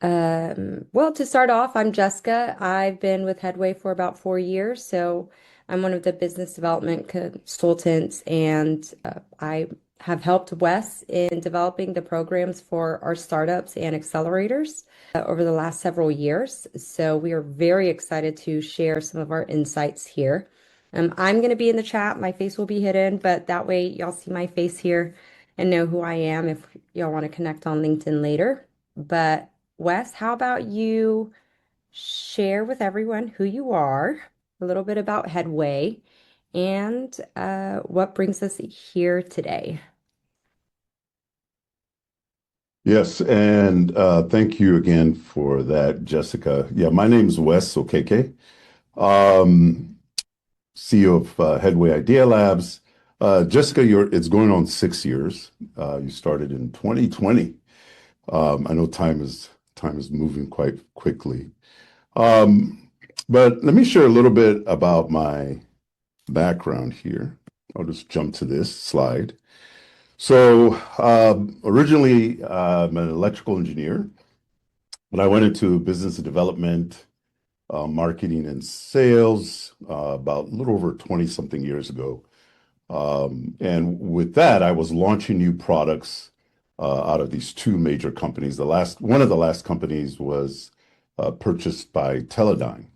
Well, to start off, I'm Jessica. I've been with Headway for about 4 years, so I'm one of the business development consultants, and I have helped Wes in developing the programs for our startups and accelerators over the last several years. So we are very excited to share some of our insights here. I'm going to be in the chat. My face will be hidden, but that way y'all see my face here and know who I am if y'all want to connect on LinkedIn later. But Wes, how about you share with everyone who you are, a little bit about Headway, and what brings us here today? Yes, and thank you again for that, Jessica. Yeah, my name is Wes Okeke, um, CEO of Headway Idea Labs. Jessica, it's going on 6 years. You started in 2020. I know time is moving quite quickly. Um, but let me share a little bit about my background here. I'll just jump to this slide. So, originally, I'm an electrical engineer. But I went into business development, marketing, and sales about a little over 20 something years ago. And with that, I was launching new products out of these two major companies. One of the last companies was purchased by Teledyne.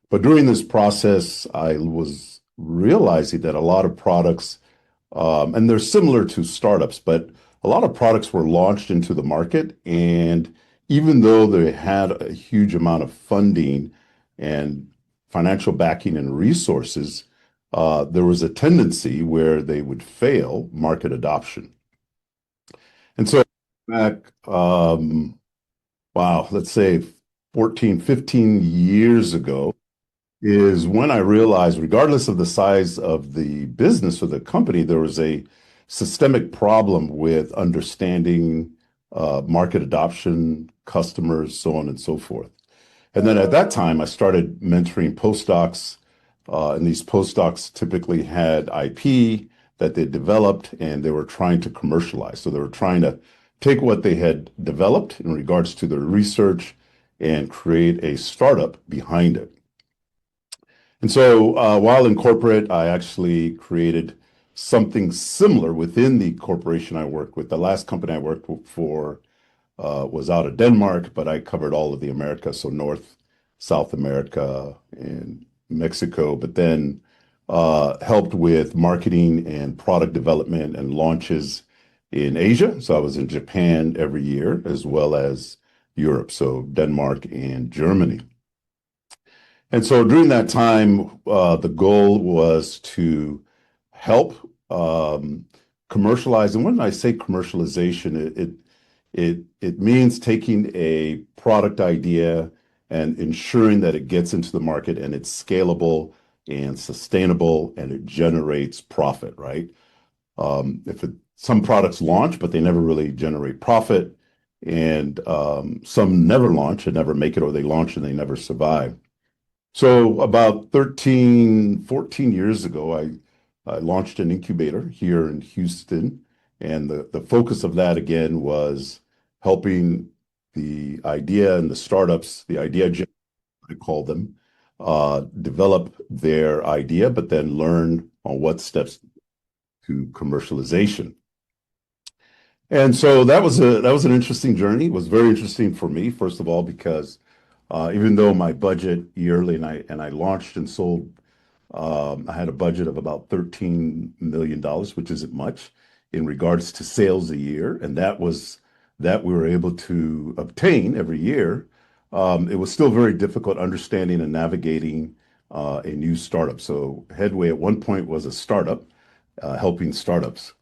But during this process, I was realizing that a lot of products, and they're similar to startups, but a lot of products were launched into the market. And even though they had a huge amount of funding and financial backing and resources, there was a tendency where they would fail market adoption. And so back, wow, let's say 14, 15 years ago, is when I realized, regardless of the size of the business or the company, there was a systemic problem with understanding market adoption, customers, so on and so forth. And then at that time, I started mentoring postdocs, and these postdocs typically had IP that they developed and they were trying to commercialize. So they were trying to take what they had developed in regards to their research and create a startup behind it. And so while in corporate, I actually created something similar within the corporation I worked with. The last company I worked for was out of Denmark, but I covered all of the Americas, so North, South America, and Mexico, but then helped with marketing and product development and launches in Asia. So I was in Japan every year, as well as Europe, so Denmark and Germany. And so during that time, the goal was to help commercialize. And when I say commercialization, it means taking a product idea and ensuring that it gets into the market and it's scalable and sustainable and it generates profit, right? Some products launch, but they never really generate profit, and some never launch and never make it, or they launch and they never survive. So about 13, 14 years ago, I launched an incubator here in Houston. And the focus of that, again, was helping the idea and the startups, the idea, I call them, develop their idea, but then learn on what steps to commercialization. And so that was an interesting journey. It was very interesting for me, first of all, because even though my budget yearly and I launched and sold, I had a budget of about $13 million, which isn't much in regards to sales a year, and that we were able to obtain every year. It was still very difficult understanding and navigating a new startup. So Headway at one point was a startup, helping startups.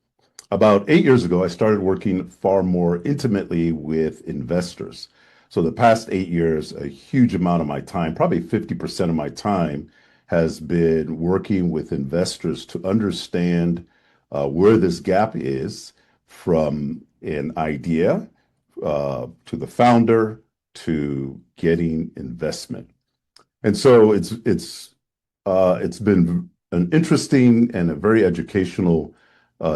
About 8 years ago, I started working far more intimately with investors. So the past 8 years, a huge amount of my time, probably 50% of my time, has been working with investors to understand where this gap is from an idea to the founder to getting investment. And so it's been an interesting and a very educational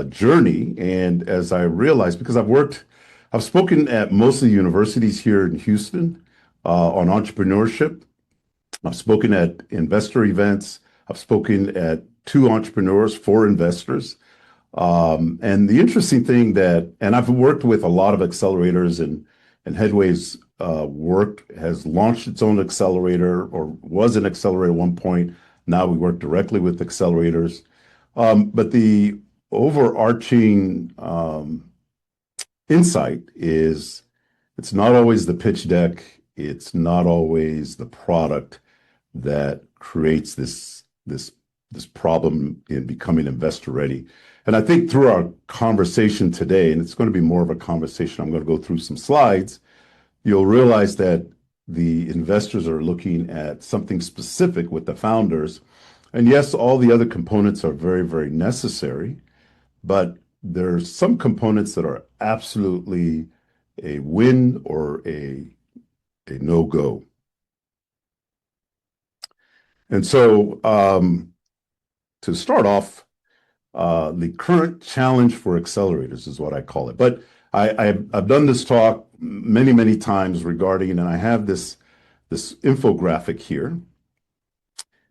journey. And as I realized, because I've spoken at most of the universities here in Houston on entrepreneurship. I've spoken at investor events. I've spoken at two entrepreneurs, four investors. And the interesting thing and I've worked with a lot of accelerators, and Headway's work has launched its own accelerator or was an accelerator at one point. Now we work directly with accelerators. But the overarching insight is it's not always the pitch deck, it's not always the product that creates this problem in becoming investor ready. And I think through our conversation today, and it's going to be more of a conversation, I'm going to go through some slides, you'll realize that the investors are looking at something specific with the founders. And yes, all the other components are very, very necessary, but there's some components that are absolutely a win or a no-go. And so to start off, the current challenge for accelerators is what I call it. But I've done this talk many, many times regarding, and I have this infographic here,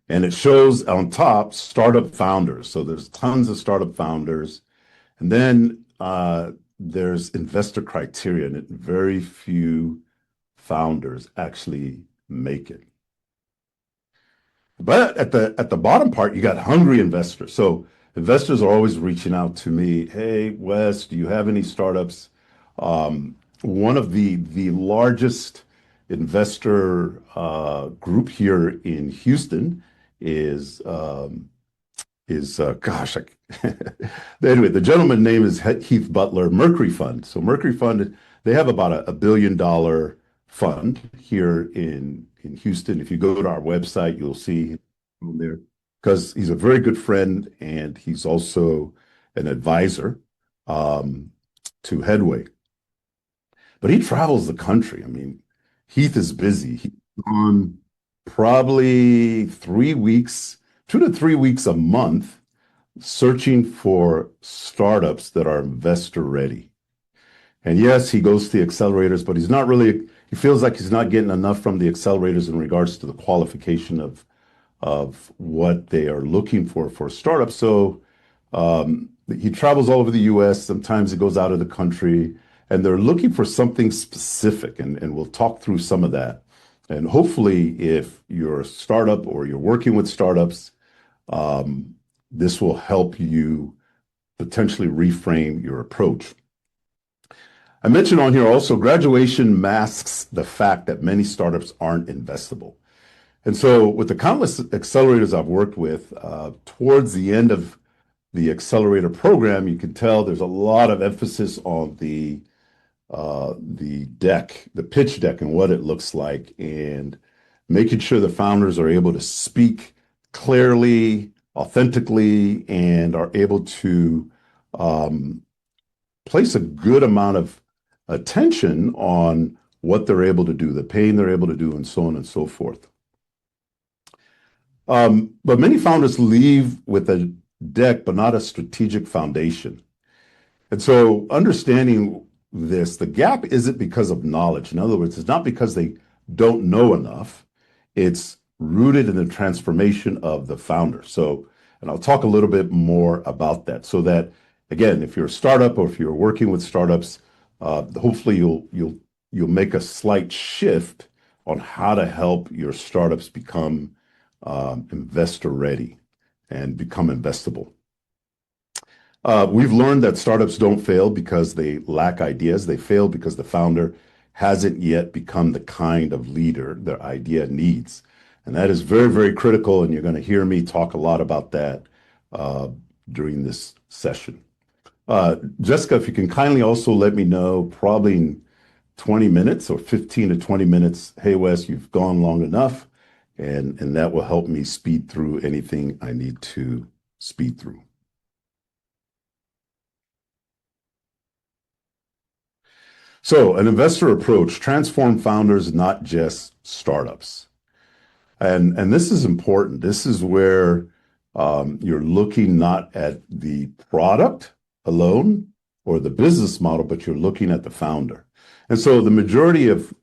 and it shows on top startup founders. So there's tons of startup founders, and then there's investor criteria, and very few founders actually make it. But at the bottom part, you got hungry investors. So investors are always reaching out to me. Hey, Wes, do you have any startups? One of the largest investor group here in Houston is gosh, anyway, the gentleman's name is Heath Butler, Mercury Fund. So Mercury Fund, they have about a $1 billion fund here in Houston. If you go to our website, you'll see him there because he's a very good friend and he's also an advisor to Headway. But he travels the country. I mean, Heath is busy. He's on probably 3 weeks, 2 to 3 weeks a month, searching for startups that are investor ready. And yes, he goes to the accelerators, but he feels like he's not getting enough from the accelerators in regards to the qualification of what they are looking for startups. So he travels all over the US. Sometimes he goes out of the country, and they're looking for something specific. And we'll talk through some of that. And hopefully, if you're a startup or you're working with startups, this will help you potentially reframe your approach. I mentioned on here also graduation masks the fact that many startups aren't investable. And so with the countless accelerators I've worked with, towards the end of the accelerator program, you can tell there's a lot of emphasis on the deck, the pitch deck and what it looks like, and making sure the founders are able to speak clearly, authentically, and are able to place a good amount of attention on what they're able to do, the pain they're able to do, and so on and so forth. But many founders leave with a deck, but not a strategic foundation. And so understanding this, the gap isn't because of knowledge. In other words, it's not because they don't know enough. It's rooted in the transformation of the founder. So, and I'll talk a little bit more about that so that, again, if you're a startup or if you're working with startups, hopefully you'll make a slight shift on how to help your startups become investor ready and become investable. We've learned that startups don't fail because they lack ideas. They fail because the founder hasn't yet become the kind of leader their idea needs. And that is very, very critical. And you're going to hear me talk a lot about that during this session. Jessica, if you can kindly also let me know, probably in 20 minutes or 15 to 20 minutes, hey, Wes, you've gone long enough. And that will help me speed through anything I need to speed through. So an investor approach, transform founders, not just startups. And this is important. This is where you're looking not at the product alone, or the business model, but you're looking at the founder. And so the majority of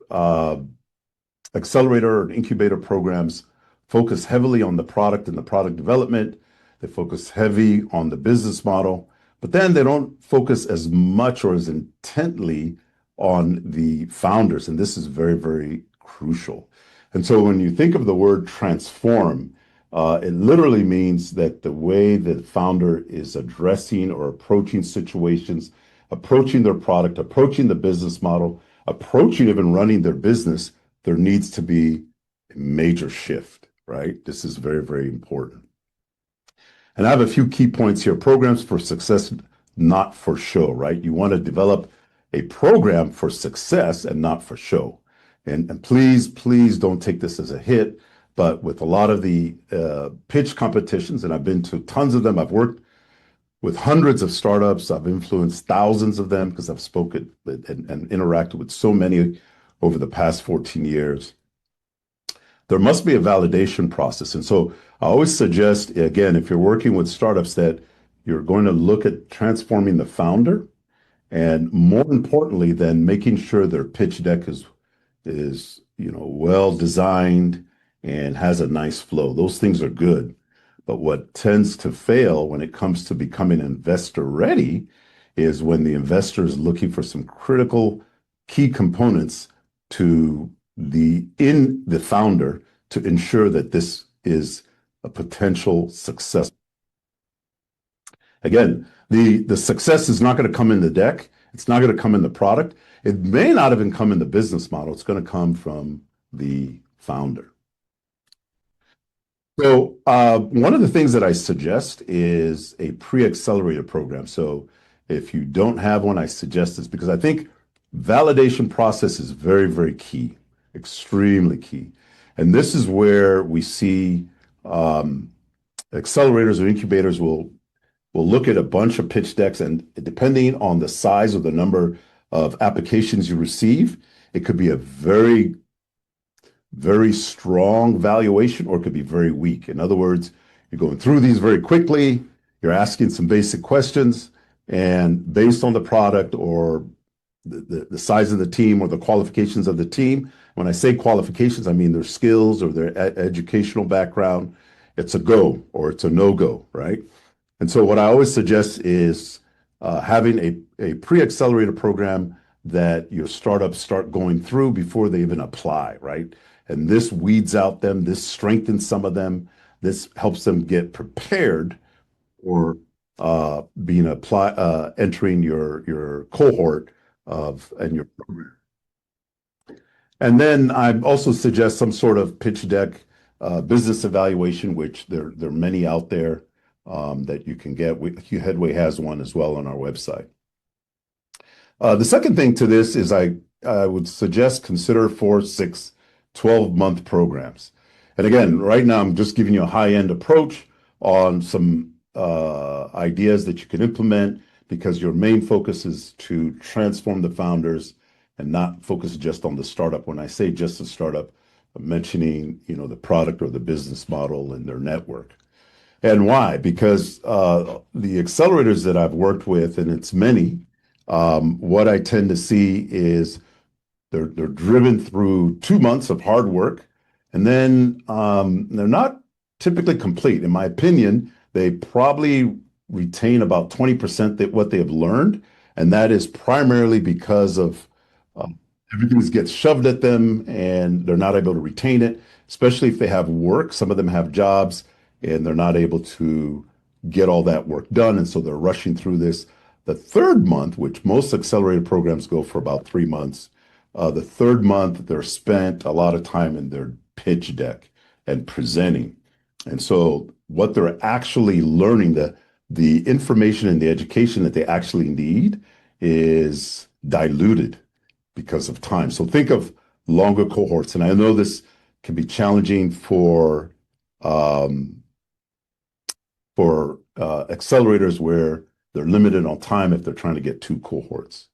accelerator and incubator programs focus heavily on the product and the product development. They focus heavy on the business model, but then they don't focus as much or as intently on the founders. And this is very, very crucial. And so when you think of the word transform, it literally means that the way the founder is addressing or approaching situations, approaching their product, approaching the business model, approaching even running their business, there needs to be a major shift, right? This is very, very important. And I have a few key points here. Programs for success, not for show, right? You want to develop a program for success and not for show. And please, please don't take this as a hit, but with a lot of the pitch competitions, and I've been to tons of them, I've worked with hundreds of startups, I've influenced thousands of them because I've spoken and interacted with so many over the past 14 years. There must be a validation process. And so I always suggest, again, if you're working with startups, that you're going to look at transforming the founder, and more importantly, then making sure their pitch deck is well designed and has a nice flow. Those things are good. But what tends to fail when it comes to becoming investor ready is when the investor is looking for some critical key components in the founder to ensure that this is a potential success. Again, the success is not going to come in the deck. It's not going to come in the product. It may not even come in the business model. It's going to come from the founder. So one of the things that I suggest is a pre-accelerator program. So if you don't have one, I suggest this because I think validation process is very, very key, extremely key. And this is where we see accelerators or incubators will look at a bunch of pitch decks, and depending on the size or the number of applications you receive, it could be a very, very strong valuation or it could be very weak. In other words, you're going through these very quickly, you're asking some basic questions, and based on the product or the size of the team or the qualifications of the team, when I say qualifications, I mean their skills or their educational background, it's a go or it's a no-go, right? And so what I always suggest is having a pre-accelerator program that your startups start going through before they even apply, right? And this weeds out them, this strengthens some of them, this helps them get prepared for entering your cohort and your program. And then I also suggest some sort of pitch deck, business evaluation, which there are many out there that you can get. Headway has one as well on our website. The second thing to this is I would suggest consider 4, 6, 12-month programs. And again, right now I'm just giving you a high-end approach on some ideas that you can implement because your main focus is to transform the founders and not focus just on the startup. When I say just the startup, I'm mentioning, the product or the business model and their network. And why? Because the accelerators that I've worked with, and it's many, what I tend to see is they're driven through 2 months of hard work, and then they're not typically complete. In my opinion, they probably retain about 20% that what they have learned, and that is primarily because of everything gets shoved at them and they're not able to retain it, especially if they have work. Some of them have jobs and they're not able to get all that work done, and so they're rushing through this. The third month, which most accelerated programs go for about 3 months, the third month they're spent a lot of time in their pitch deck and presenting. And so what they're actually learning, the information and the education that they actually need is diluted because of time. So think of longer cohorts. And I know this can be challenging for accelerators where they're limited on time if they're trying to get 2 cohorts.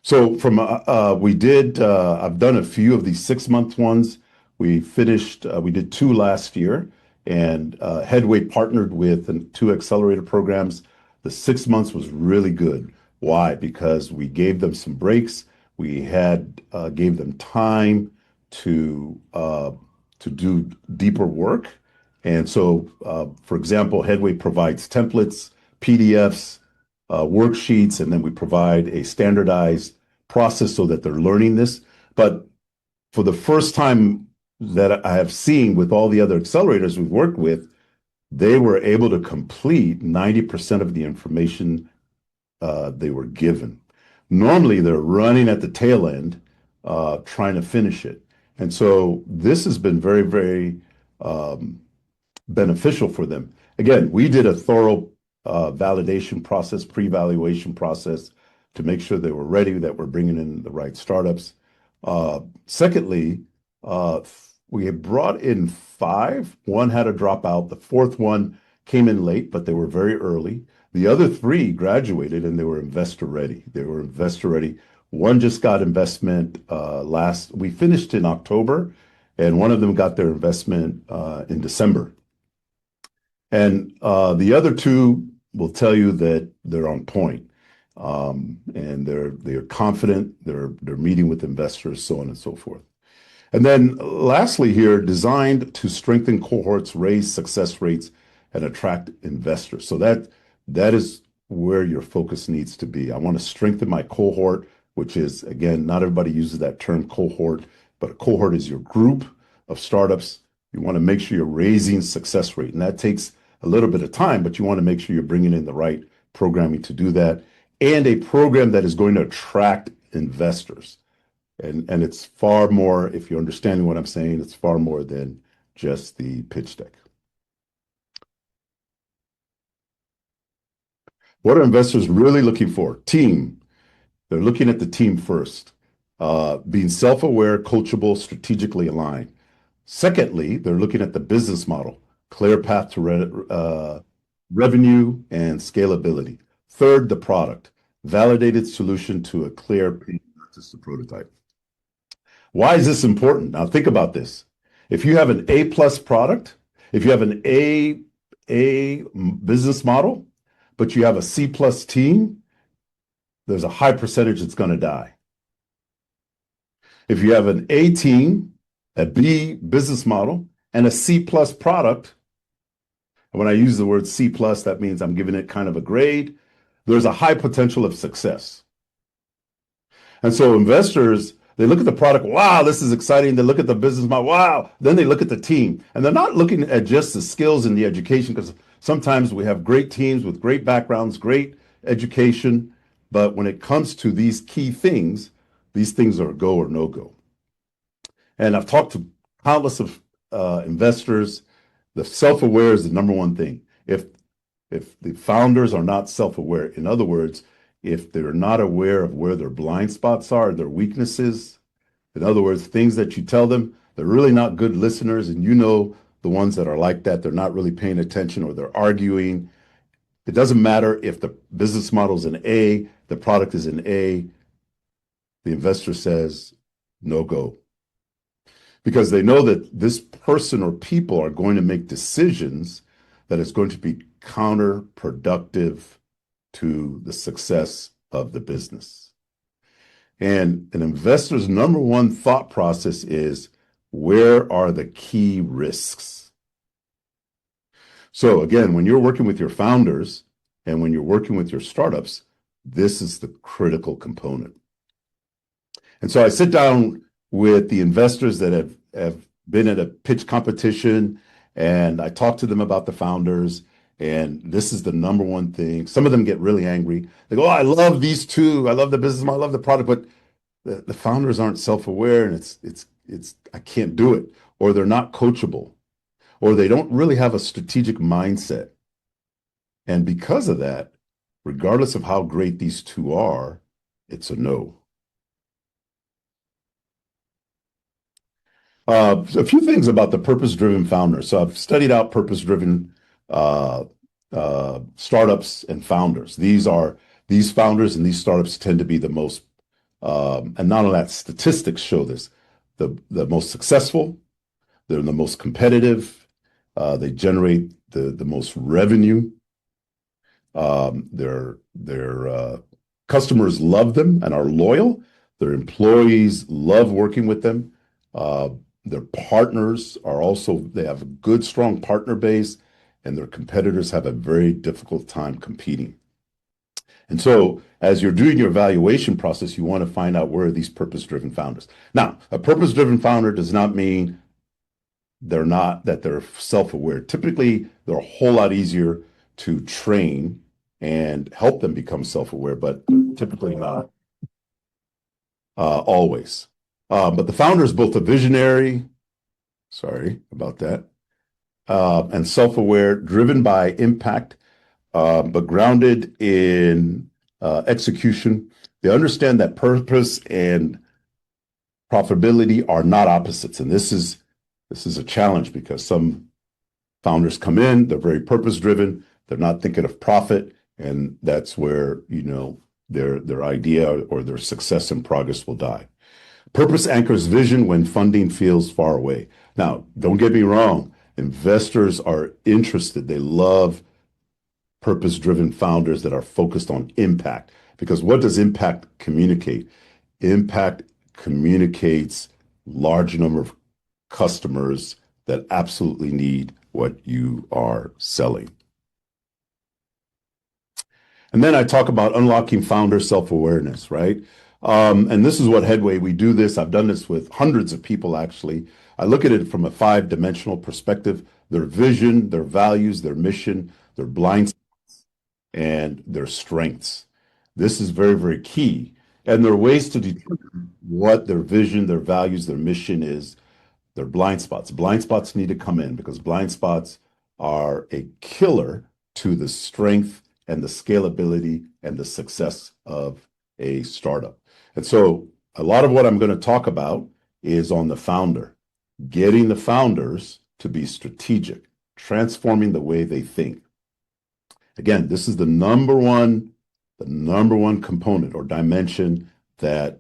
So I've done a few of these 6-month ones. We did 2 last year, and Headway partnered with 2 accelerator programs. The 6 months was really good. Why? Because we gave them some breaks. We had gave them time to uh, to do deeper work. And so, for example, Headway provides templates, PDFs, worksheets, and then we provide a standardized process so that they're learning this. But for the first time that I have seen with all the other accelerators we've worked with, they were able to complete 90% of the information they were given. Normally, they're running at the tail end, trying to finish it. And so this has been very, very um, beneficial for them. Again, we did a thorough validation process, pre-evaluation process to make sure they were ready, that we're bringing in the right startups. Secondly, uh, we had brought in five. One had to drop out. The fourth one came in late, but they were very early. The other three graduated and they were investor ready. They were investor ready. One just got investment we finished in October, and one of them got their investment in December. And the other two will tell you that they're on point, and they're confident. They're meeting with investors, so on and so forth. And then lastly here, designed to strengthen cohorts, raise success rates, and attract investors. So that is where your focus needs to be. I want to strengthen my cohort, which is, again, not everybody uses that term cohort, but a cohort is your group of startups. You want to make sure you're raising success rate, and that takes a little bit of time, but you want to make sure you're bringing in the right programming to do that, and a program that is going to attract investors. And it's far more, if you're understanding what I'm saying, it's far more than just the pitch deck. What are investors really looking for? Team. They're looking at the team first, being self-aware, coachable, strategically aligned. Secondly, they're looking at the business model, clear path to revenue and scalability. Third, the product, validated solution to a clear pain, not just a prototype. Why is this important? Now think about this. If you have an A plus product, if you have an A business model, but you have a C plus team, there's a high percentage that's going to die. If you have an A team, a B business model, and a C plus product, and when I use the word C plus, that means I'm giving it kind of a grade, there's a high potential of success. And so investors, they look at the product, wow, this is exciting. They look at the business model, wow. Then they look at the team. And they're not looking at just the skills and the education, because sometimes we have great teams with great backgrounds, great education. But when it comes to these key things, these things are go or no go. And I've talked to countless of investors. The self-aware is the number one thing. If the founders are not self-aware, in other words, if they're not aware of where their blind spots are, their weaknesses, in other words, things that you tell them, they're really not good listeners, and you know the ones that are like that, they're not really paying attention or they're arguing. It doesn't matter if the business model is an A, the product is an A, the investor says no go. Because they know that this person or people are going to make decisions that is going to be counterproductive to the success of the business. And an investor's number one thought process is, where are the key risks? So again, when you're working with your founders and when you're working with your startups, this is the critical component. And so I sit down with the investors that have been at a pitch competition, and I talk to them about the founders. And this is the number one thing. Some of them get really angry. They go, oh, I love these two. I love the business model. I love the product. But the founders aren't self-aware, and it's I can't do it. Or they're not coachable. Or they don't really have a strategic mindset. And because of that, regardless of how great these two are, it's a no. A few things about the purpose-driven founder. So I've studied out purpose-driven uh, startups and founders. These founders and these startups tend to be the most, and not only that, statistics show this, the most successful. They're the most competitive. They generate the most revenue. They're Customers love them and are loyal. Their employees love working with them. Uh, their partners are also, they have a good, strong partner base, and their competitors have a very difficult time competing. And so, as you're doing your evaluation process, you want to find out where are these purpose-driven founders. Now, a purpose-driven founder does not mean they're self-aware. Typically, they're a whole lot easier to train and help them become self-aware, but typically not always. But the founder is both a visionary, sorry about that, and self-aware, driven by impact, but grounded in execution. They understand that purpose and profitability are not opposites, and this is a challenge because some founders come in, they're very purpose-driven, they're not thinking of profit, and that's where their idea or their success and progress will die. Purpose anchors vision when funding feels far away. Now, don't get me wrong, investors are interested. They love purpose-driven founders that are focused on impact. Because what does impact communicate? Impact communicates large number of customers that absolutely need what you are selling. And then I talk about unlocking founder self-awareness, right? And this is what Headway, we do this. I've done this with hundreds of people, actually. I look at it from a 5-dimensional perspective: their vision, their values, their mission, their blind spots, and their strengths. This is very, very key. And there are ways to determine what their vision, their values, their mission is. Their blind spots. Blind spots need to come in because blind spots are a killer to the strength and the scalability and the success of a startup. And so a lot of what I'm going to talk about is on the founder, getting the founders to be strategic, transforming the way they think. Again, this is the number one component or dimension that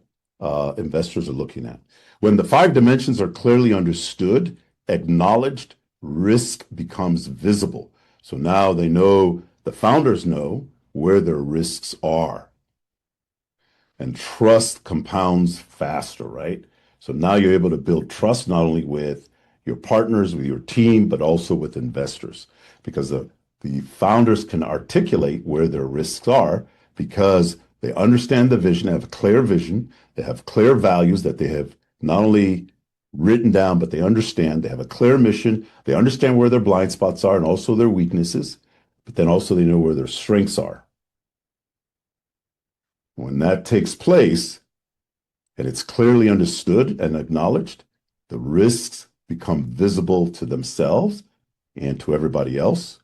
investors are looking at. When the 5 dimensions are clearly understood, acknowledged, risk becomes visible. So now they know, the founders know where their risks are. And trust compounds faster, right? So now you're able to build trust not only with your partners, with your team, but also with investors, because the founders can articulate where their risks are because they understand the vision, they have a clear vision, they have clear values that they have not only written down, but they understand, they have a clear mission, they understand where their blind spots are and also their weaknesses, but then also they know where their strengths are. When that takes place and it's clearly understood and acknowledged, the risks become visible to themselves and to everybody else.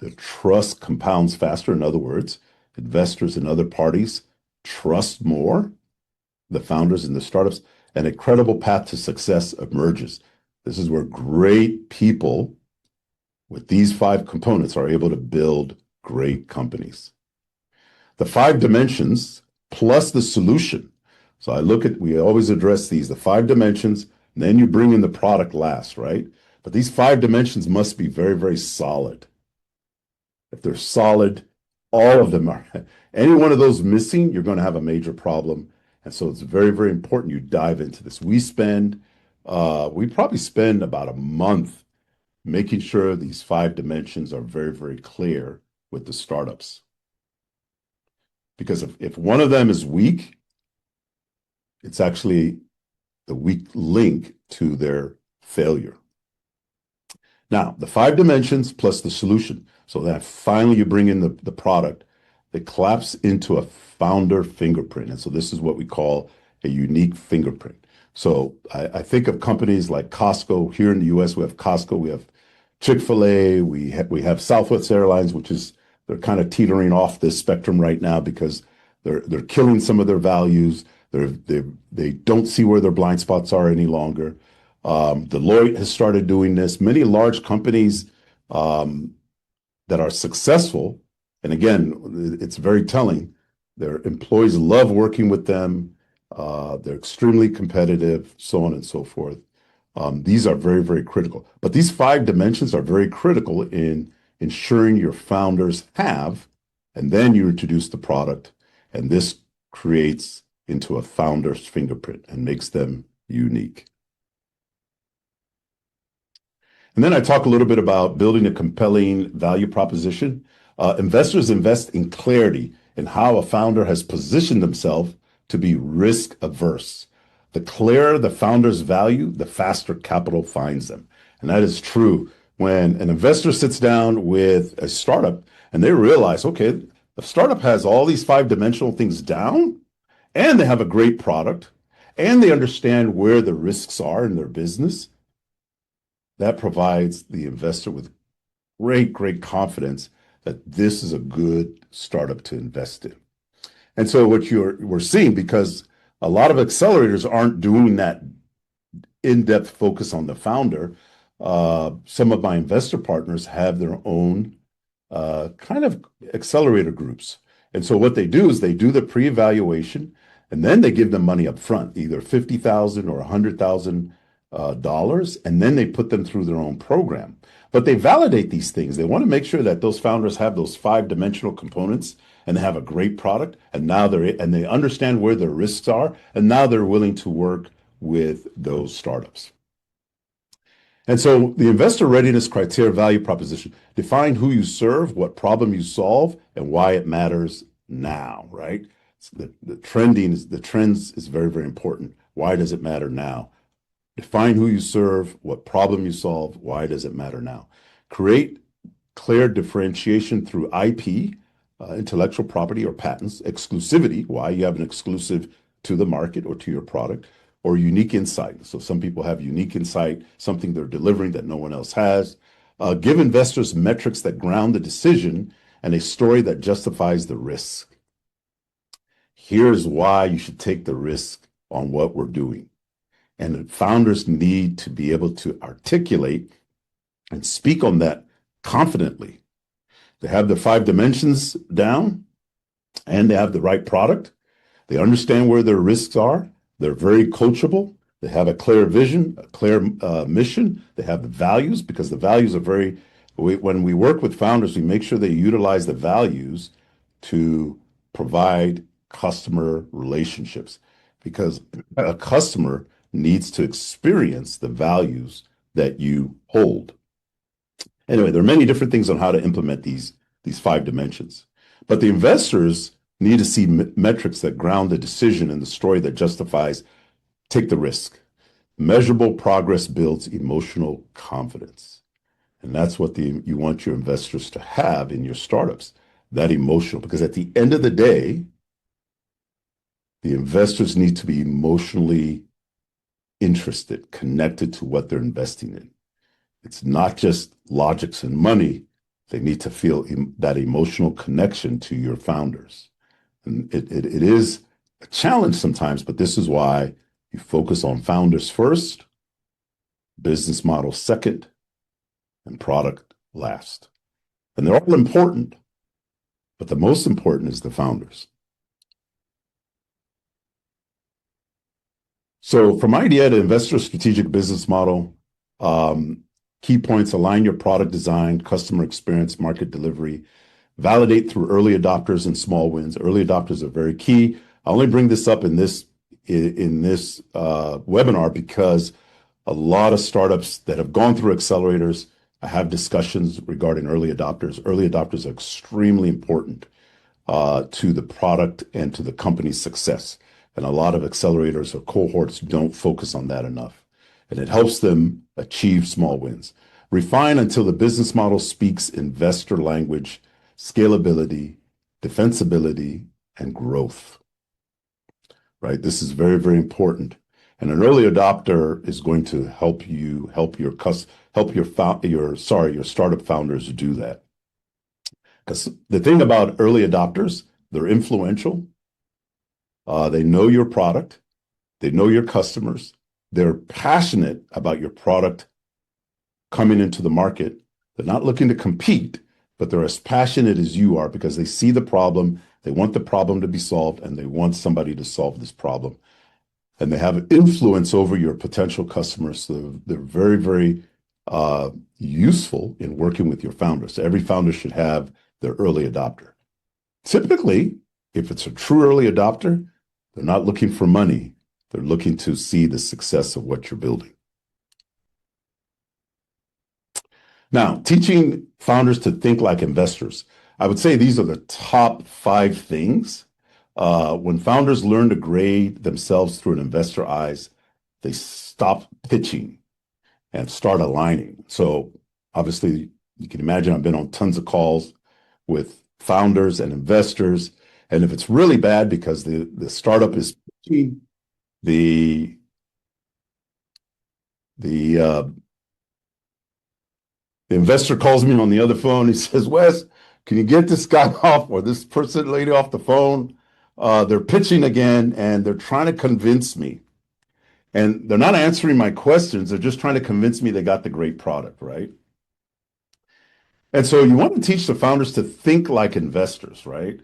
The trust compounds faster. In other words, investors and other parties trust more the founders and the startups, and a credible path to success emerges. This is where great people with these 5 components are able to build great companies. The 5 dimensions plus the solution. So we always address these, the 5 dimensions, and then you bring in the product last, right? But these 5 dimensions must be very, very solid. If they're solid, all of them are. Any one of those missing, you're going to have a major problem. And so it's very, very important you dive into this. We probably spend about a month making sure these 5 dimensions are very, very clear with the startups. Because if one of them is weak, it's actually the weak link to their failure. Now, the 5 dimensions plus the solution. So that finally you bring in the product that collapse into a founder fingerprint. And so this is what we call a unique fingerprint. So I think of companies like Costco. Here in the US, we have Costco, we have Chick-fil-A, we have Southwest Airlines, they're kind of teetering off this spectrum right now because they're killing some of their values. They don't see where their blind spots are any longer. Deloitte has started doing this. Many large companies that are successful, and again, it's very telling, their employees love working with them. They're extremely competitive, so on and so forth. These are very, very critical. But these 5 dimensions are very critical in ensuring your founders have, and then you introduce the product, And this creates into a founder's fingerprint and makes them unique. And then I talk a little bit about building a compelling value proposition. Investors invest in clarity in how a founder has positioned themselves to be risk averse. The clearer the founder's value, the faster capital finds them. And that is true when an investor sits down with a startup and they realize, okay, the startup has all these five-dimensional things down, and they have a great product, and they understand where the risks are in their business. That provides the investor with great confidence that this is a good startup to invest in. And so we're seeing, because a lot of accelerators aren't doing that in-depth focus on the founder, some of my investor partners have their own kind of accelerator groups. And so what they do is they do the pre-evaluation, and then they give them money up front, either $50,000 or $100,000, and then they put them through their own program. But they validate these things. They want to make sure that those founders have those five-dimensional components and they have a great product, and they understand where their risks are, and now they're willing to work with those startups. And so the investor readiness criteria value proposition: define who you serve, what problem you solve, and why it matters now, right? So the trends is very important. Why does it matter now? Define who you serve, what problem you solve, why does it matter now? Create clear differentiation through IP, intellectual property or patents, exclusivity, why you have an exclusive to the market or to your product, or unique insight. So some people have unique insight, something they're delivering that no one else has. Give investors metrics that ground the decision and a story that justifies the risk. Here's why you should take the risk on what we're doing. And founders need to be able to articulate and speak on that confidently. They have the five dimensions down, and they have the right product. They understand where their risks are. They're very coachable. They have a clear vision, a clear mission. They have the values, because the values are when we work with founders, we make sure they utilize the values to provide customer relationships, because a customer needs to experience the values that you hold. Anyway, there are many different things on how to implement these five dimensions, but the investors need to see metrics that ground the decision and the story that justifies take the risk. Measurable progress builds emotional confidence. And that's what you want your investors to have in your startups, that emotional, because at the end of the day, the investors need to be emotionally interested, connected to what they're investing in. It's not just logics and money. They need to feel that emotional connection to your founders. And it is a challenge sometimes, but this is why you focus on founders first, business model second, and product last. And they're all important, but the most important is the founders. So from idea to investor strategic business model, key points: align your product design, customer experience, market delivery, validate through early adopters and small wins. Early adopters are very key. I only bring this up in this webinar because a lot of startups that have gone through accelerators have discussions regarding early adopters. Early adopters are extremely important to the product and to the company's success. And a lot of accelerators or cohorts don't focus on that enough. And it helps them achieve small wins. Refine until the business model speaks investor language, scalability, defensibility, and growth. Right? This is very important. And an early adopter is going to help your startup founders do that. Because the thing about early adopters, they're influential. They know your product. They know your customers. They're passionate about your product coming into the market. They're not looking to compete, but they're as passionate as you are because they see the problem. They want the problem to be solved, and they want somebody to solve this problem. And they have influence over your potential customers. So they're very useful in working with your founders. So every founder should have their early adopter. Typically, if it's a true early adopter, they're not looking for money. They're looking to see the success of what you're building. Now, teaching founders to think like investors. I would say these are the top 5 things. When founders learn to grade themselves through an investor eyes, they stop pitching and start aligning. So obviously, you can imagine I've been on tons of calls with founders and investors. And if it's really bad because the startup is pitching, the the uh, the investor calls me on the other phone. He says, Wes, can you get this guy off or this person lady off the phone? They're pitching again and they're trying to convince me. And they're not answering my questions. They're just trying to convince me they got the great product, right? And so you want to teach the founders to think like investors, right?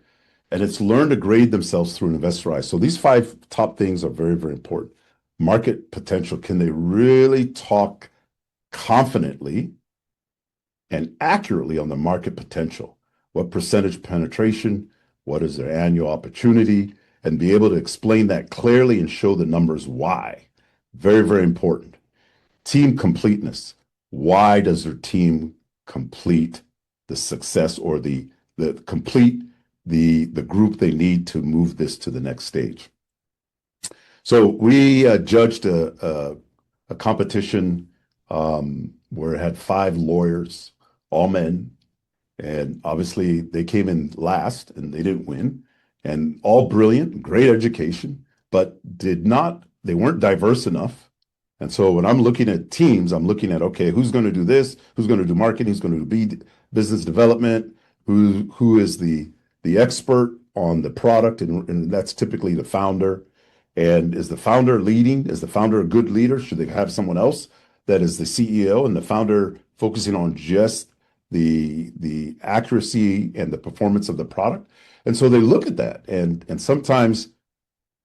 And it's learn to grade themselves through an investor eye. So these 5 top things are very, very important. Market potential. Can they really talk confidently and accurately on the market potential? What percentage penetration? What is their annual opportunity? And be able to explain that clearly and show the numbers why. Very, very important. Team completeness. Why does their team complete the success or the complete the group they need to move this to the next stage? So we judged a competition where it had 5 lawyers, all men, and obviously they came in last and they didn't win, and all brilliant, great education, but they weren't diverse enough. And so when I'm looking at teams, I'm looking at, okay, who's going to do this? Who's going to do marketing? Who's going to do business development? Who is the expert on the product? And that's typically the founder. And is the founder leading? Is the founder a good leader? Should they have someone else that is the CEO and the founder focusing on just the accuracy and the performance of the product? And so they look at that. And sometimes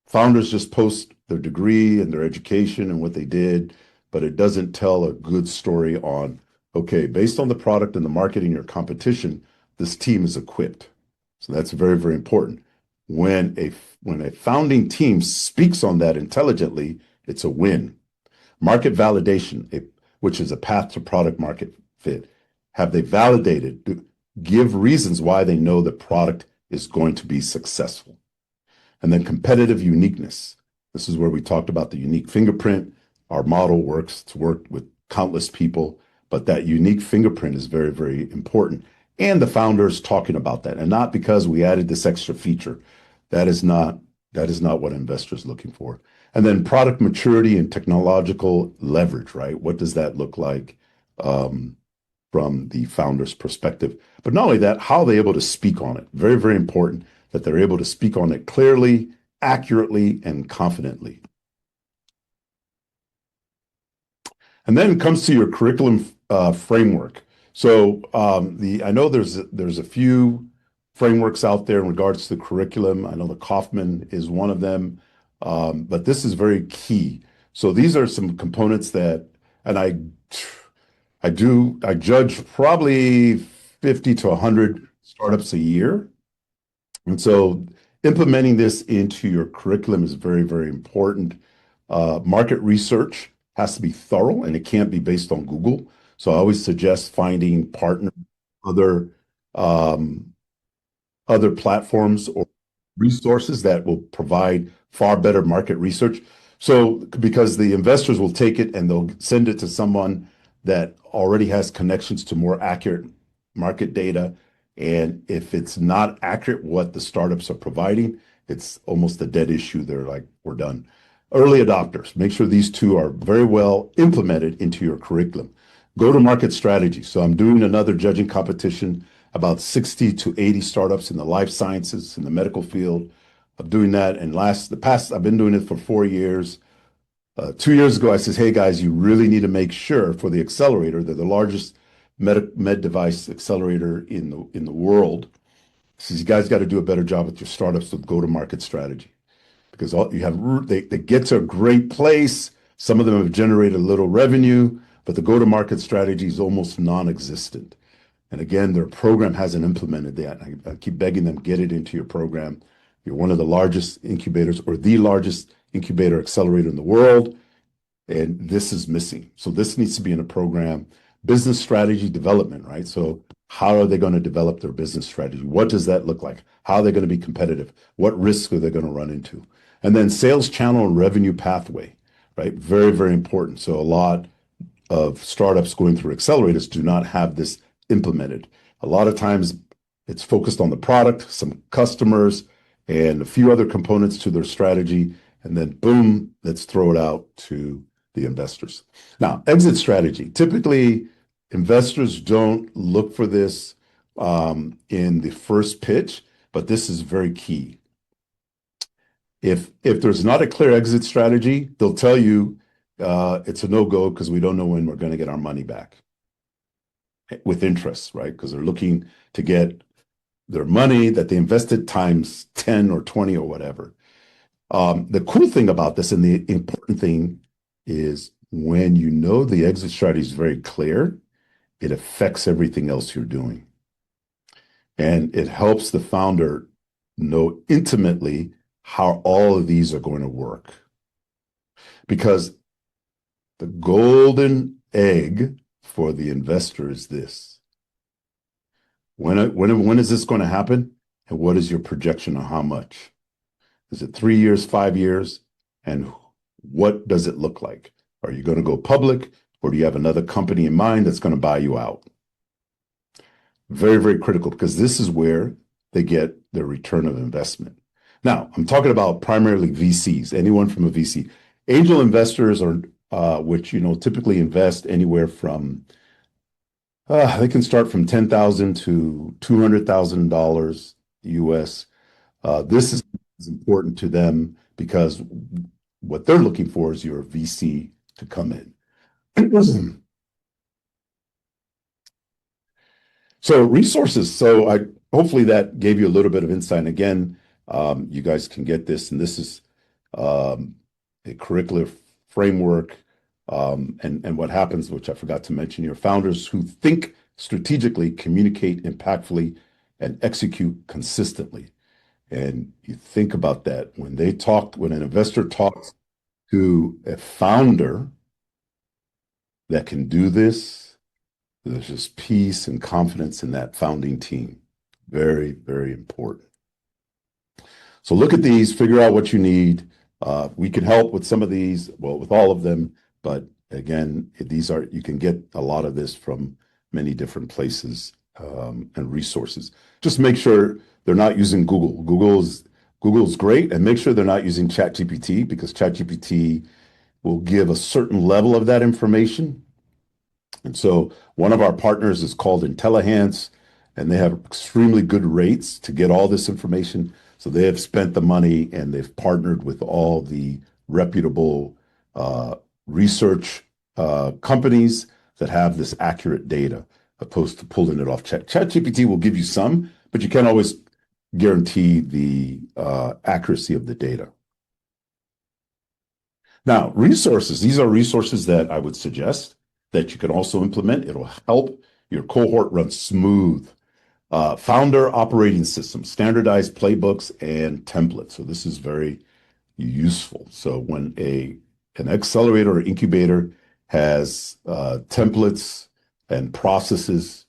founders just post their degree and their education and what they did, but it doesn't tell a good story on, okay, based on the product and the marketing or competition, this team is equipped. So that's very, very important. When a founding team speaks on that intelligently, it's a win. Market validation, which is a path to product market fit. Have they validated? Give reasons why they know the product is going to be successful. And then competitive uniqueness. This is where we talked about the unique fingerprint. Our model works to work with countless people, but that unique fingerprint is very, very important. And the founders talking about that, and not because we added this extra feature. That is not what investors are looking for. And then product maturity and technological leverage, right? What does that look like from the founder's perspective? But not only that, how are they able to speak on it? Very, very important that they're able to speak on it clearly, accurately, and confidently. And then it comes to your curriculum framework. So I know there's a few frameworks out there in regards to the curriculum. I know the Kaufman is one of them, but this is very key. So these are some components that, and I judge probably 50 to 100 startups a year. And so implementing this into your curriculum is very, very important. Market research has to be thorough and it can't be based on Google. So I always suggest finding partners, other platforms or resources that will provide far better market research. So because the investors will take it and they'll send it to someone that already has connections to more accurate market data. And if it's not accurate what the startups are providing, it's almost a dead issue. They're like, we're done. Early adopters, make sure these 2 are very well implemented into your curriculum. Go-to-market strategy. So I'm doing another judging competition, about 60 to 80 startups in the life sciences, in the medical field. I'm doing that. And I've been doing it for 4 years. 2 years ago, I says, hey guys, you really need to make sure for the accelerator, they're the largest med device accelerator in the world. Says you guys got to do a better job with your startups with go-to-market strategy because they get to a great place. Some of them have generated a little revenue, but the go-to-market strategy is almost non-existent. And again, their program hasn't implemented that. I keep begging them, get it into your program. You're one of the largest incubators or the largest incubator accelerator in the world, and this is missing. So this needs to be in a program. Business strategy development, right? So how are they going to develop their business strategy? What does that look like? How are they going to be competitive? What risks are they going to run into? And then sales channel and revenue pathway, right? Very, very important. So a lot of startups going through accelerators do not have this implemented. A lot of times it's focused on the product, some customers, and a few other components to their strategy. And then boom, let's throw it out to the investors. Now, exit strategy. Typically, investors don't look for this in the first pitch, but this is very key. If there's not a clear exit strategy, they'll tell you it's a no-go because we don't know when we're going to get our money back with interest, right? Because they're looking to get their money that they invested times 10 or 20 or whatever. The cool thing about this and the important thing is when you know the exit strategy is very clear, it affects everything else you're doing. And it helps the founder know intimately how all of these are going to work. Because the golden egg for the investor is this. When is this going to happen? And what is your projection on how much? Is it 3 years, 5 years? And what does it look like? Are you going to go public, or do you have another company in mind that's going to buy you out? Very, very critical, because this is where they get their return of investment. Now, I'm talking about primarily VCs, anyone from a VC. Angel investors are, which, typically invest anywhere from, they can start from $10,000 to $200,000 US. This is important to them because what they're looking for is your VC to come in. So resources. So hopefully that gave you a little bit of insight. And again, you guys can get this, and this is a curricular framework. And what happens, which I forgot to mention here, founders who think strategically, communicate impactfully, and execute consistently. And you think about that when an investor talks to a founder that can do this, there's just peace and confidence in that founding team. Very, very important. So look at these, figure out what you need. We can help with some of these, well, with all of them, but again, you can get a lot of this from many different places and resources. Just make sure they're not using Google. Google's great, and make sure they're not using ChatGPT, because ChatGPT will give a certain level of that information. And so one of our partners is called Intelligence, and they have extremely good rates to get all this information. So they have spent the money and they've partnered with all the reputable research companies that have this accurate data, opposed to pulling it off ChatGPT will give you some, but you can't always guarantee the accuracy of the data. Now, resources. These are resources that I would suggest that you can also implement. It'll help your cohort run smooth. Founder operating system, standardized playbooks and templates. So this is very useful. So when an accelerator or incubator has templates and processes,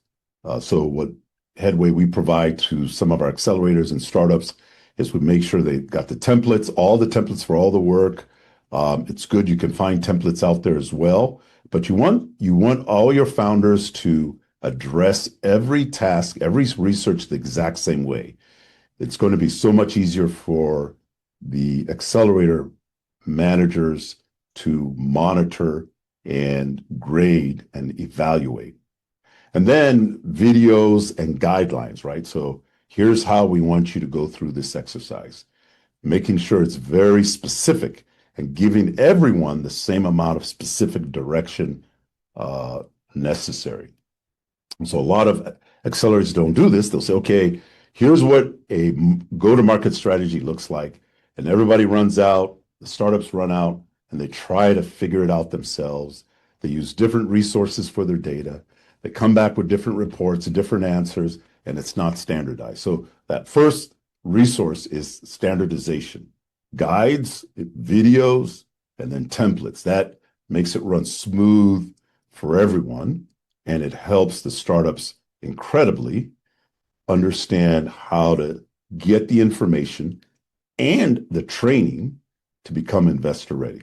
so what headway we provide to some of our accelerators and startups is we make sure they got the templates, all the templates for all the work. It's good. You can find templates out there as well, but you want all your founders to address every task, every research the exact same way. It's going to be so much easier for the accelerator managers to monitor and grade and evaluate. And then videos and guidelines, right? So here's how we want you to go through this exercise, making sure it's very specific and giving everyone the same amount of specific direction necessary. And so a lot of accelerators don't do this. They'll say, okay, here's what a go-to-market strategy looks like. And everybody runs out, the startups run out, and they try to figure it out themselves. They use different resources for their data. They come back with different reports and different answers, and it's not standardized. So that first resource is standardization, guides, videos, and then templates. That makes it run smooth for everyone, and it helps the startups incredibly understand how to get the information and the training to become investor ready.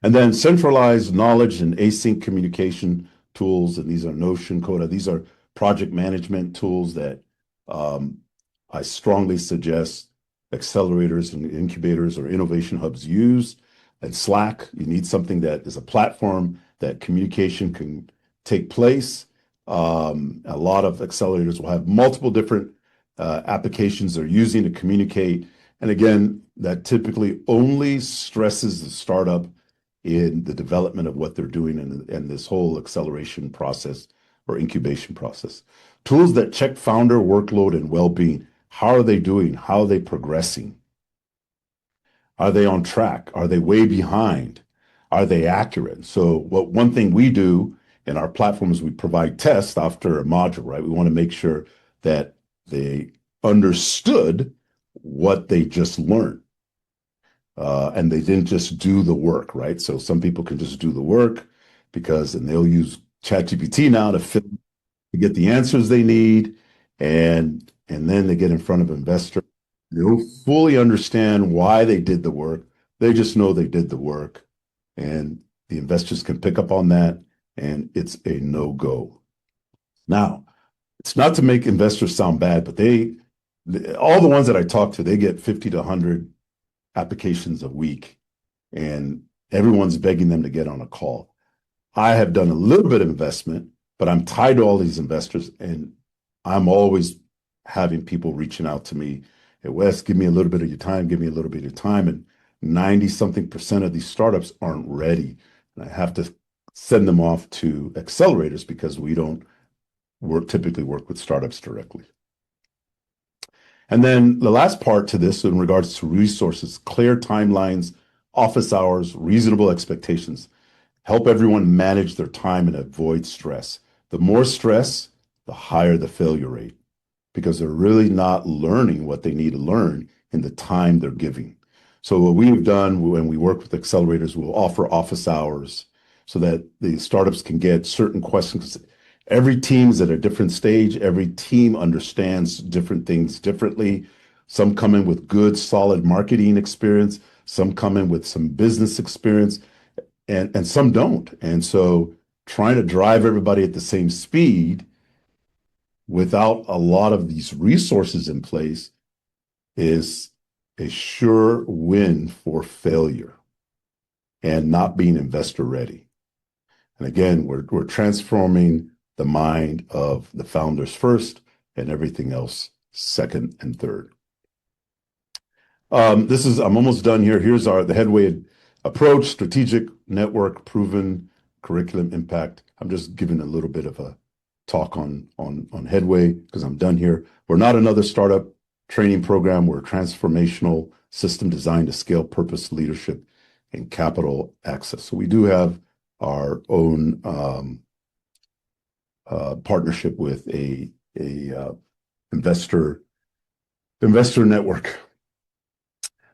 And then centralized knowledge and async communication tools, and these are Notion, Coda, these are project management tools that I strongly suggest accelerators and incubators or innovation hubs use. And Slack, you need something that is a platform that communication can take place. A lot of accelerators will have multiple different applications they're using to communicate. And again, that typically only stresses the startup in the development of what they're doing and this whole acceleration process or incubation process. Tools that check founder workload and well-being. How are they doing? How are they progressing? Are they on track? Are they way behind? Are they accurate? So one thing we do in our platform is we provide tests after a module, right? We want to make sure that they understood what they just learned. And they didn't just do the work, right? So some people can just do the work and they'll use ChatGPT now to get the answers they need. And then they get in front of investors. They don't fully understand why they did the work. They just know they did the work. And the investors can pick up on that, and it's a no-go. Now, it's not to make investors sound bad, but all the ones that I talk to, they get 50 to 100 applications a week, and everyone's begging them to get on a call. I have done a little bit of investment, but I'm tied to all these investors, and I'm always having people reaching out to me. Hey, Wes, give me a little bit of your time, give me a little bit of your time. And 90-something% of these startups aren't ready. And I have to send them off to accelerators because we don't typically work with startups directly. And then the last part to this in regards to resources, clear timelines, office hours, reasonable expectations. Help everyone manage their time and avoid stress. The more stress, the higher the failure rate, because they're really not learning what they need to learn in the time they're giving. So what we've done when we work with accelerators, we'll offer office hours so that the startups can get certain questions. Every team's at a different stage. Every team understands different things differently. Some come in with good, solid marketing experience. Some come in with some business experience, and some don't. And so trying to drive everybody at the same speed without a lot of these resources in place is a sure win for failure and not being investor ready. And again, we're transforming the mind of the founders first and everything else second and third. I'm almost done here. Here's the Headway approach: strategic, network, proven, curriculum, impact. I'm just giving a little bit of a talk on Headway because I'm done here. We're not another startup training program. We're a transformational system designed to scale purpose, leadership, and capital access. So we do have our own partnership with a investor network.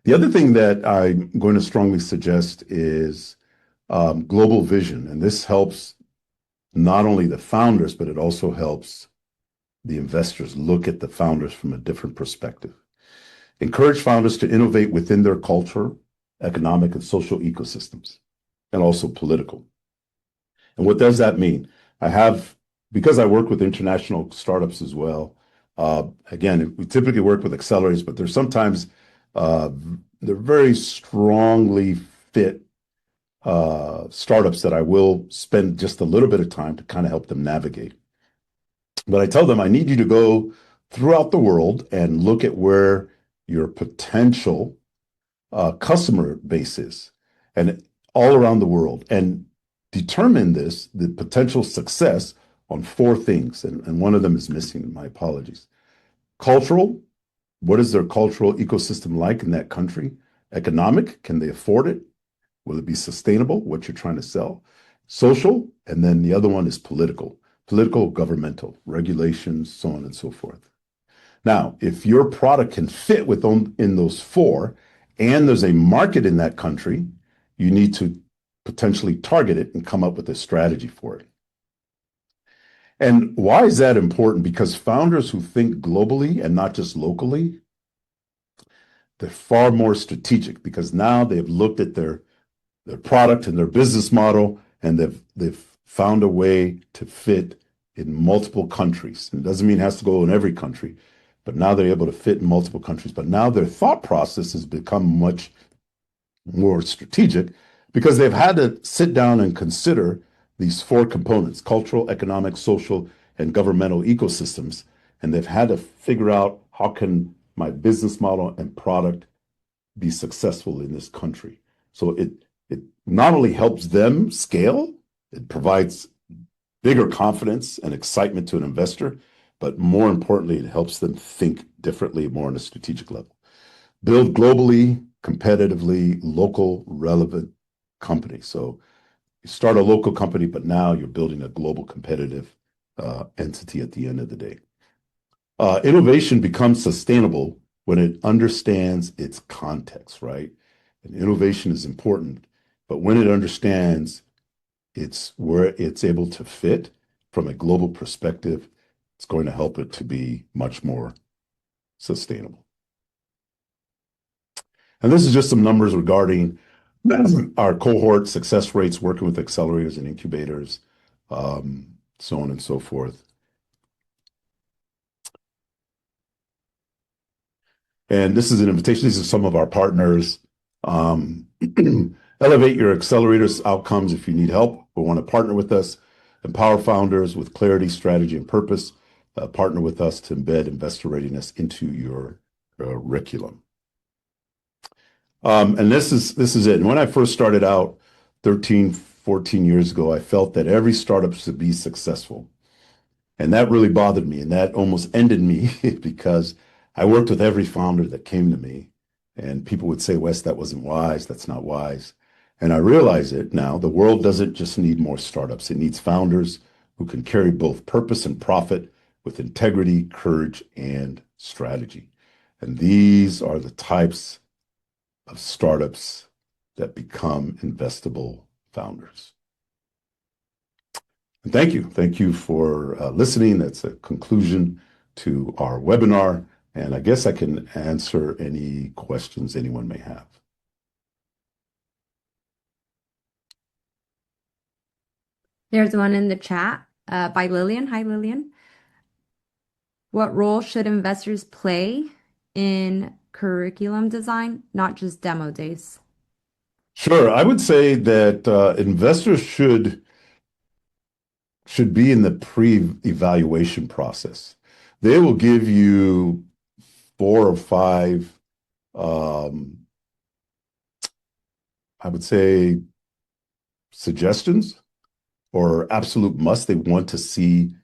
The other thing that I'm going to strongly suggest is global vision, and this helps not only the founders, but it also helps the investors look at the founders from a different perspective. Encourage founders to innovate within their culture, economic and social ecosystems, and also political. And what does that mean? Because I work with international startups as well, again, we typically work with accelerators, but there's sometimes they're very strongly fit startups that I will spend just a little bit of time to kind of help them navigate. But I tell them, I need you to go throughout the world and look at where your potential customer base is, and all around the world, and determine the potential success on 4 things. And one of them is missing, my apologies. Cultural, what is their cultural ecosystem like in that country? Economic, can they afford it? Will it be sustainable, what you're trying to sell? Social, and then the other one is political, governmental, regulations, so on and so forth. Now, if your product can fit in those four, and there's a market in that country, you need to potentially target it and come up with a strategy for it. And why is that important? Because founders who think globally and not just locally, they're far more strategic because now they've looked at their product and their business model, and they've found a way to fit in multiple countries. And it doesn't mean it has to go in every country, but now they're able to fit in multiple countries. But now their thought process has become much more strategic because they've had to sit down and consider these four components: cultural, economic, social, and governmental ecosystems. And they've had to figure out, how can my business model and product be successful in this country? So it not only helps them scale, it provides bigger confidence and excitement to an investor, but more importantly, it helps them think differently, more on a strategic level. Build globally, competitively, local, relevant company. So you start a local company, but now you're building a global competitive entity at the end of the day. Innovation becomes sustainable when it understands its context, right? And innovation is important, but when it understands it's where it's able to fit from a global perspective, it's going to help it to be much more sustainable. And this is just some numbers regarding our cohort success rates working with accelerators and incubators, so on and so forth. And this is an invitation. These are some of our partners. Elevate your accelerators outcomes if you need help or want to partner with us. Empower founders with clarity, strategy, and purpose. Partner with us to embed investor readiness into your curriculum. And this is it. And when I first started out 13, 14 years ago, I felt that every startup should be successful. And that really bothered me. And that almost ended me because I worked with every founder that came to me. And people would say, Wes, that wasn't wise. That's not wise. And I realize it now. The world doesn't just need more startups. It needs founders who can carry both purpose and profit with integrity, courage, and strategy. And these are the types of startups that become investable founders. And thank you. Thank you for listening. That's a conclusion to our webinar. And I guess I can answer any questions anyone may have. There's one in the chat by Lillian. Hi, Lillian. What role should investors play in curriculum design, not just demo days? Sure. I would say that investors should be in the pre-evaluation process. They will give you 4 or 5, I would say, suggestions or absolute must they want to see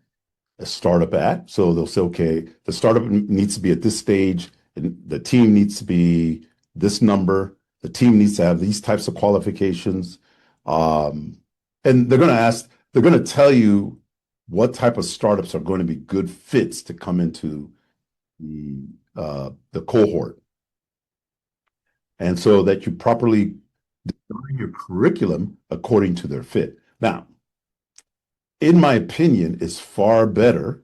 a startup at. So they'll say, okay, the startup needs to be at this stage, and the team needs to be this number. The team needs to have these types of qualifications. And they're going to tell you what type of startups are going to be good fits to come into the cohort. And so that you properly design your curriculum according to their fit. Now, in my opinion, it's far better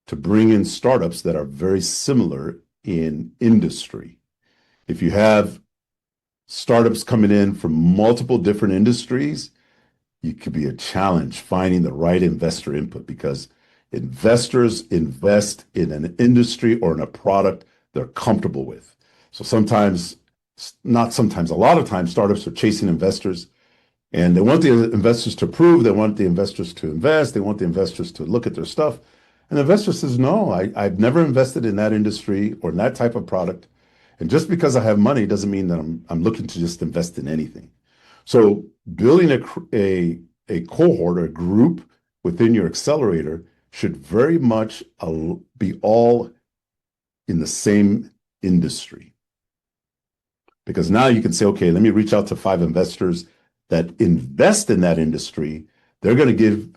to bring in startups that are very similar in industry. If you have startups coming in from multiple different industries, it could be a challenge finding the right investor input because investors invest in an industry or in a product they're comfortable with. So a lot of times, startups are chasing investors. And they want the investors to prove, they want the investors to invest, they want the investors to look at their stuff. And the investor says, no, I've never invested in that industry or in that type of product. And just because I have money doesn't mean that I'm looking to just invest in anything. So building a cohort or a group within your accelerator should very much be all in the same industry. Because now you can say, okay, let me reach out to 5 investors that invest in that industry. They're going to give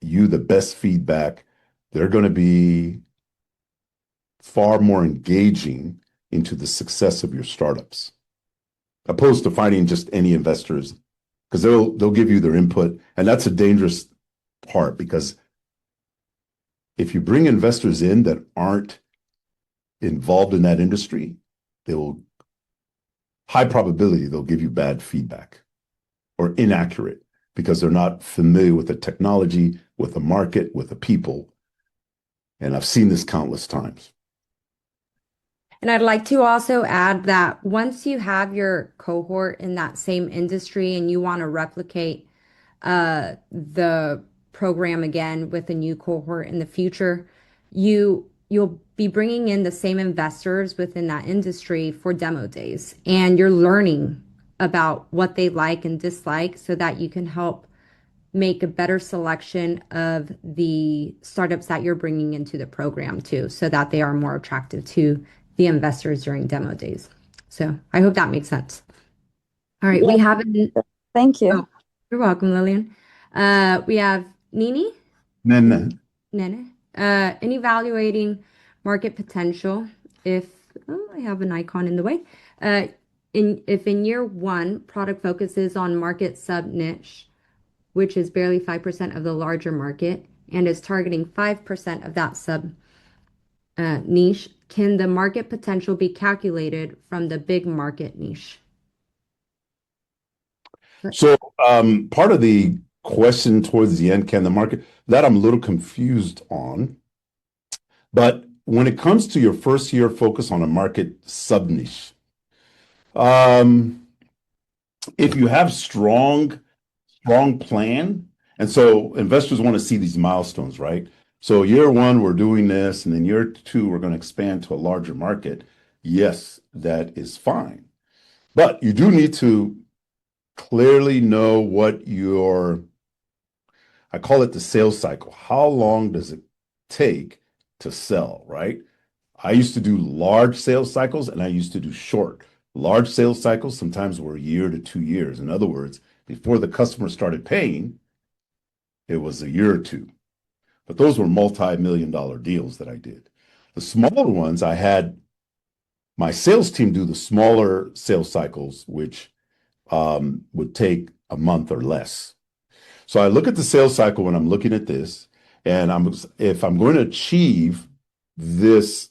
you the best feedback. They're going to be far more engaging into the success of your startups, opposed to finding just any investors, because they'll give you their input, and that's a dangerous part, because if you bring investors in that aren't involved in that industry, they will high probability they'll give you bad feedback or inaccurate because they're not familiar with the technology, with the market, with the people. And I've seen this countless times. And I'd like to also add that once you have your cohort in that same industry and you want to replicate the program again with a new cohort in the future, you'll be bringing in the same investors within that industry for demo days, and you're learning about what they like and dislike so that you can help make a better selection of the startups that you're bringing into the program too, so that they are more attractive to the investors during demo days. So I hope that makes sense. All right, we Yes, have an, thank you. oh, you're welcome, Lillian. We have Nini, Then Nene, in evaluating market potential. If I have an icon in the way, if in year one product focuses on market sub niche, which is barely 5% of the larger market, and is targeting 5% of that sub niche, can the market potential be calculated from the big market niche? So part of the question towards the end, can the market, that I'm a little confused on. But when it comes to your first year focus on a market sub niche, if you have strong plan, and so investors want to see these milestones, right? So year one, we're doing this, and then year two, we're going to expand to a larger market. Yes, that is fine. But you do need to clearly know what I call it the sales cycle. How long does it take to sell, right? I used to do large sales cycles and I used to do short. Large sales cycles sometimes were a year to 2 years. In other words, before the customer started paying, it was a year or two. But those were multi-million-dollar deals that I did. The smaller ones, I had my sales team do the smaller sales cycles, which would take a month or less. So I look at the sales cycle when I'm looking at this, and if I'm going to achieve this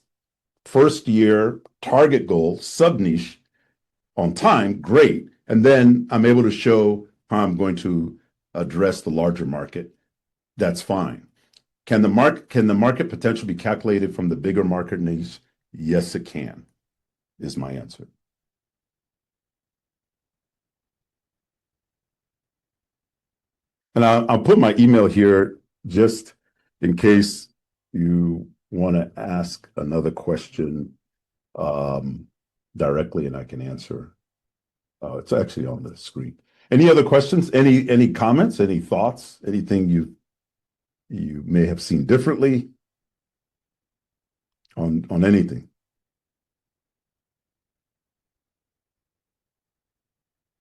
first year target goal, sub niche on time, great. And then I'm able to show how I'm going to address the larger market. That's fine. Can the market potential be calculated from the bigger market niche? Yes, it can, is my answer. And I'll put my email here just in case you want to ask another question directly, and I can answer. It's actually on the screen. Any other questions? Any comments? Any thoughts? Anything you may have seen differently on anything?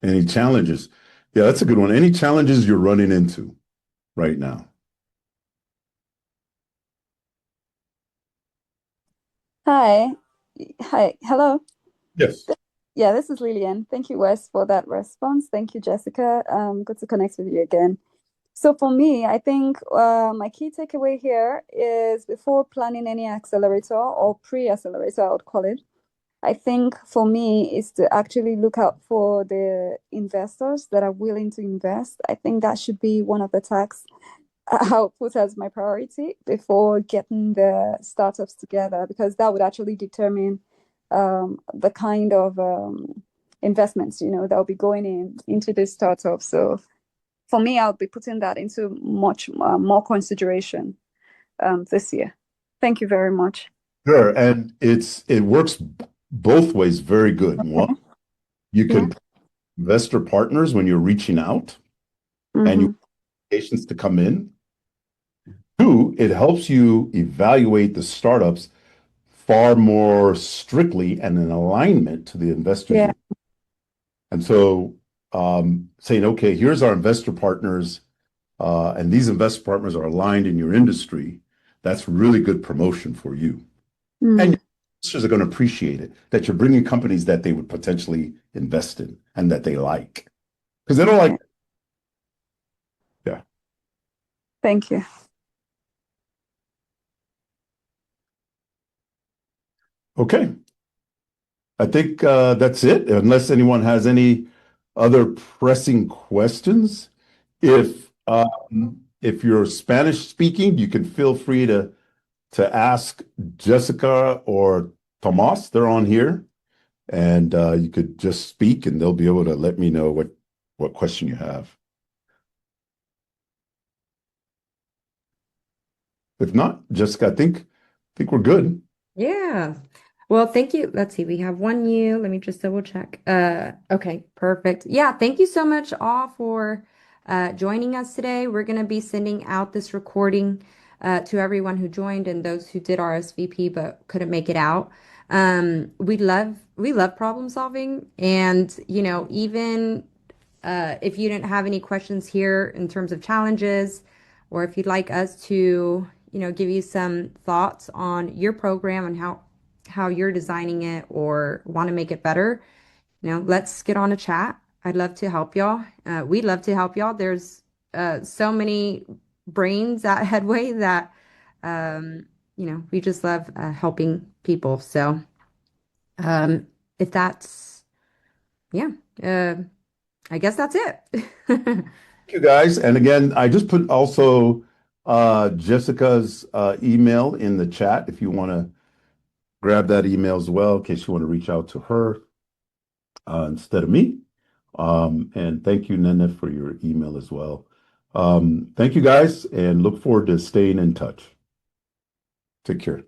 Any challenges? Yeah, that's a good one. Any challenges you're running into right now? Hi. Hi. Hello. Yes. Yeah, this is Lillian. Thank you, Wes, for that response. Thank you, Jessica. Good to connect with you again. So for me, I think my key takeaway here is before planning any accelerator or pre-accelerator, I would call it, I think for me is to actually look out for the investors that are willing to invest. I think that should be one of the tasks I'll put as my priority before getting the startups together, because that would actually determine the kind of investments, that will be going into this startup. So for me, I'll be putting that into much more consideration this year. Thank you very much. Sure. And it works both ways very good. One, you Yeah. can investor partners when you're reaching out and you want patients to come in. Two, it helps you evaluate the startups far more strictly and in alignment to the investors. Yeah. And so saying, okay, here's our investor partners, and these investor partners are aligned in your industry, that's really good promotion for you. And investors are going to appreciate it, that you're bringing companies that they would potentially invest in and that they like. Because they don't like, Okay. yeah. Thank you. Okay. I think that's it, unless anyone has any other pressing questions. If you're Spanish speaking, you can feel free to ask Jessica or Tomas. They're on here, and you could just speak, and they'll be able to let me know what question you have. If not, Jessica, I think we're good. Yeah. Well, thank you. Let's see. We have one you. Let me just double check. Okay, perfect. Yeah, thank you so much all for joining us today. We're going to be sending out this recording to everyone who joined and those who did RSVP but couldn't make it out. We love problem solving, and even if you didn't have any questions here in terms of challenges, or if you'd like us to, give you some thoughts on your program and how you're designing it or want to make it better, let's get on a chat. I'd love to help y'all. We'd love to help y'all. There's so many brains at Headway that we just love helping people. So um, if that's yeah. Uh, I guess that's it. Thank you guys. And again, I just put also Jessica's email in the chat if you want to grab that email as well, in case you want to reach out to her instead of me. And thank you, Nene, for your email as well. Thank you guys, and look forward to staying in touch. Take care.